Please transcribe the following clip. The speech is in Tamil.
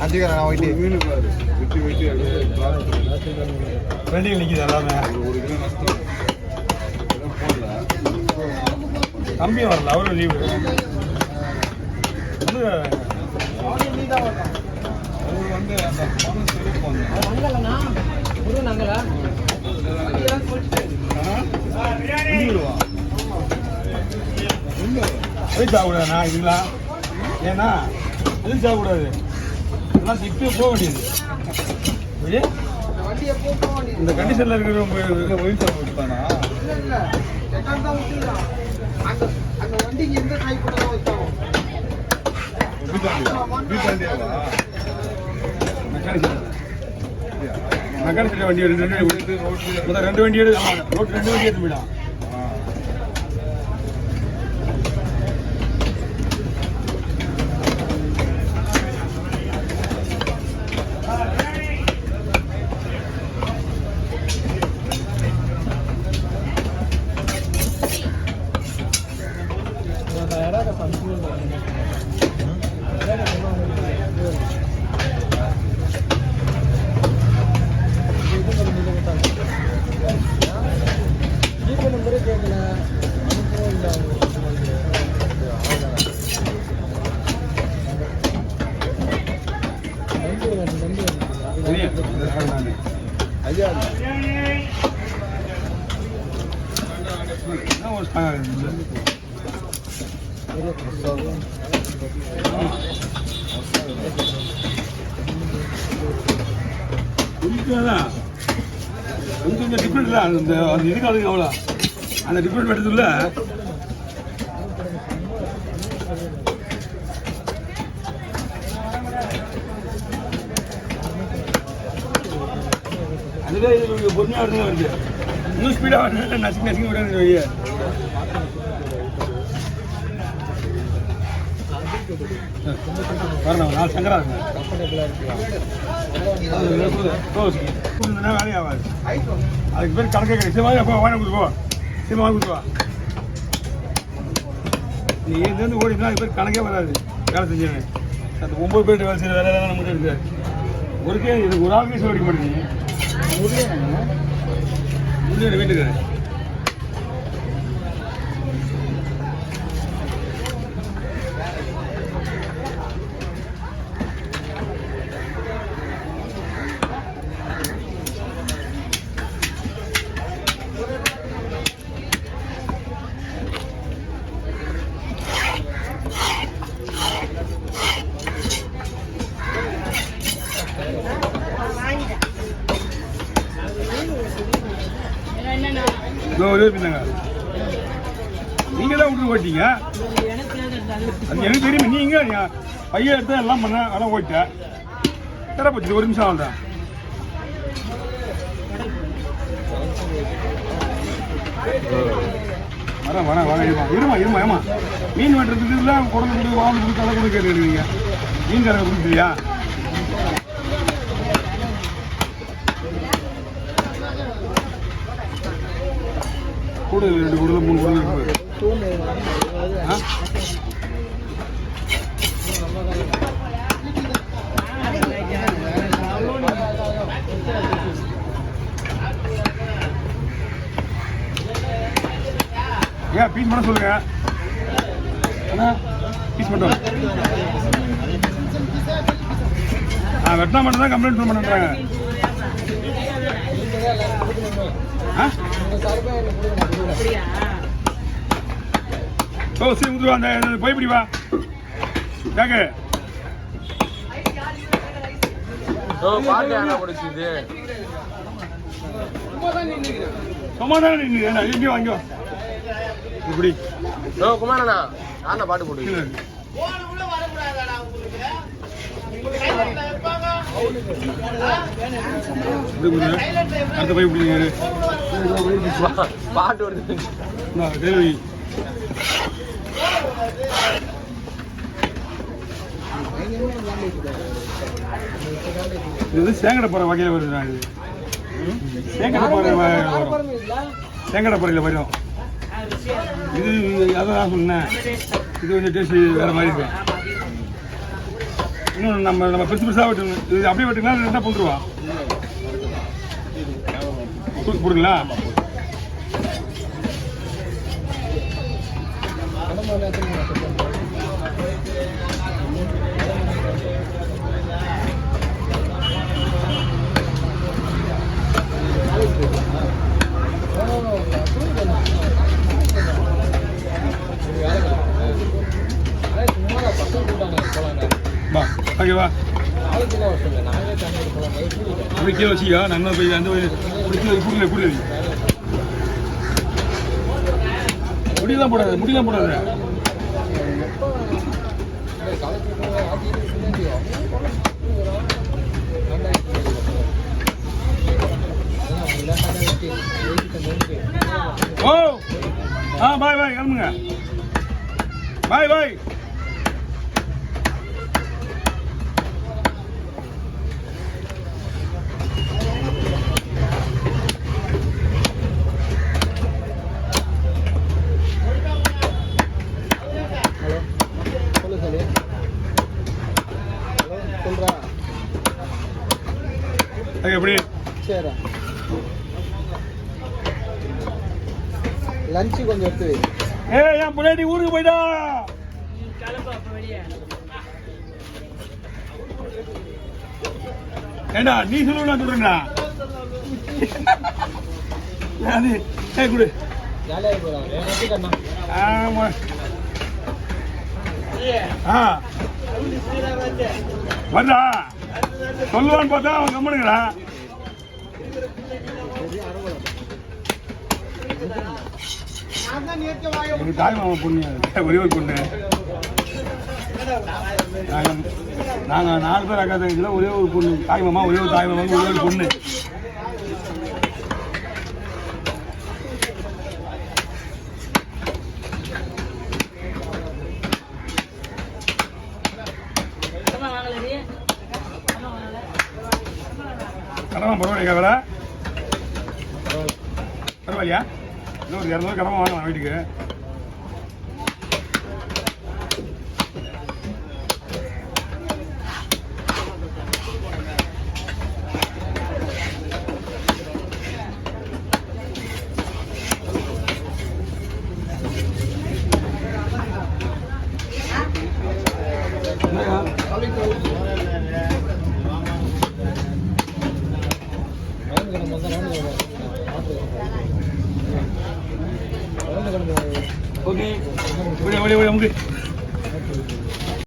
அஞ்சுக்கிறேன் ஒயிட்டு மீன் பாரு வெட்டி வெட்டி வண்டியில் நிற்கிது எல்லாமே. ஒரு கிலோ நஷ்டம் போடல. தம்பி வரல, அவரும் லீவு வந்து அவர் வந்து அந்த பணம் சொல்லி போனேன் எதுவும் சாப்பிடாதுண்ணா இதுங்களா? ஏன்னா எதுவும் சாப்பிடாது, இதெல்லாம் இப்போ போக வேண்டியது. இந்த கண்டிஷனில் இருக்கிறவங்க ஒயின் ஷாப் வச்சுட்டானா? வீட்டாண்டியாவா? மெக்கானிக் வண்டி எடுத்து ரெண்டு வண்டி எடுத்து ரோட்டு 2 வண்டி எடுத்து போயிடான். ஐயா கொஞ்சம் டிஃப்ரெண்ட் இல்லை அந்த இதுக்கு அதுக்கு அவ்வளோ அந்த டிஃப்ரெண்ட் எடுத்துல அதுவே இது பொறுமையாக வருது வருது. இன்னும் ஸ்பீடாக வரணும், நசுங்க விடாது வைய. வரணும், நான் சங்கரா இருக்கேன். வேலையே ஆகாது. அதுக்கு பேர் கணக்கே கிடையாது. சீமா வாங்கி கொடுத்துவா, சீமா வாங்கி கொடுத்துவா. நீ இங்கேருந்து ஓடினா அதுக்கு பேர் கணக்கே வராது. வேலை செஞ்சேன் அந்த 9 பேர் வேலை செய்கிற வேலை தான் நம்மகிட்ட இருக்குது. இதுக்கு ஒரு ஆள் பேச வரைக்கும் மாட்டேங்க வீட்டுக்கு. நீங்க தான் விட்டு ஓட்டிங்க, அது எனக்கு தெரியுமா? நீங்க பையன் எடுத்து எல்லாம் பண்ண அதெல்லாம் ஓட்டேன் தர போச்சு. 1 நிமிஷம் ஆகுதான். இருமா ஏமா மீன் வெட்டுறதுக்கு இல்லை குடம்பு வாங்க கொடுத்து அதை கூட கேட்டுருக்கீங்க. மீன் கரை கொடுத்துலையா? கூட 2 கூட 3 கூட இருக்கு. ஏன் பீஸ் பண்ண சொல்லுங்க. பீஸ் பண்ணுறோம். வெட்டினா மட்டும் தான் கம்ப்ளைண்ட் பண்ண மாட்டேன்றாங்க. ஓ சரி உதுவா, அந்த போய்பிடி வா கேக்கு. சும்மாதான் எங்கேயும் வாங்கியோ இப்படி குமாரண்ணா நான் பாட்டு போட்டு அடுத்த போய் பிடிங்க பாட்டு வருது. இது சேங்கடை போகிற வகையில் வருதுண்ணா. இது சேங்கடை போகிற வரும், சேங்கடை போறையில் வரும். இது அதான் நான் சொன்னேன், இது கொஞ்சம் டேஸ்ட் வேறு மாதிரி இருக்கும். இன்னும் நம்ம பெருசு பெருசாக வெட்டணும். இது அப்படியே வெட்டுங்களா ரெண்டாக போட்டுருவா போடுங்களா? வா ஓகேவா அப்படி கீழே வச்சிக்கா. நல்லா போய் அந்த புரியல முடியெல்லாம் போடாது. ஓ பாய் கிளம்புங்க. பாய் எப்படி சரி லஞ்சு கொஞ்சம் எடுத்து என் முன்னாடி ஊருக்கு போயிட்டா. ஏண்டா நீ சொல்லுவா சொல்றேன்டா. அது கொடு. ஆமா வந்தா சொல்லுவான்னு பார்த்தா அவன் கம்முனுங்கடா. எனக்கு தாய் மாமா பொண்ணு ஒரே ஒரு பொண்ணு. நாங்கள் 4 பேர் அக்கா தங்கச்சியில் ஒரே ஒரு பொண்ணு. தாய் மாமா ஒரே ஒரு பொண்ணு. கடமா பரவாயில்லையா வேலை? பரவாயில்லையா? இன்னும் ஒரு 200 கடமா வாங்கலாம் வீட்டுக்கு. ஓகே, நமக்கு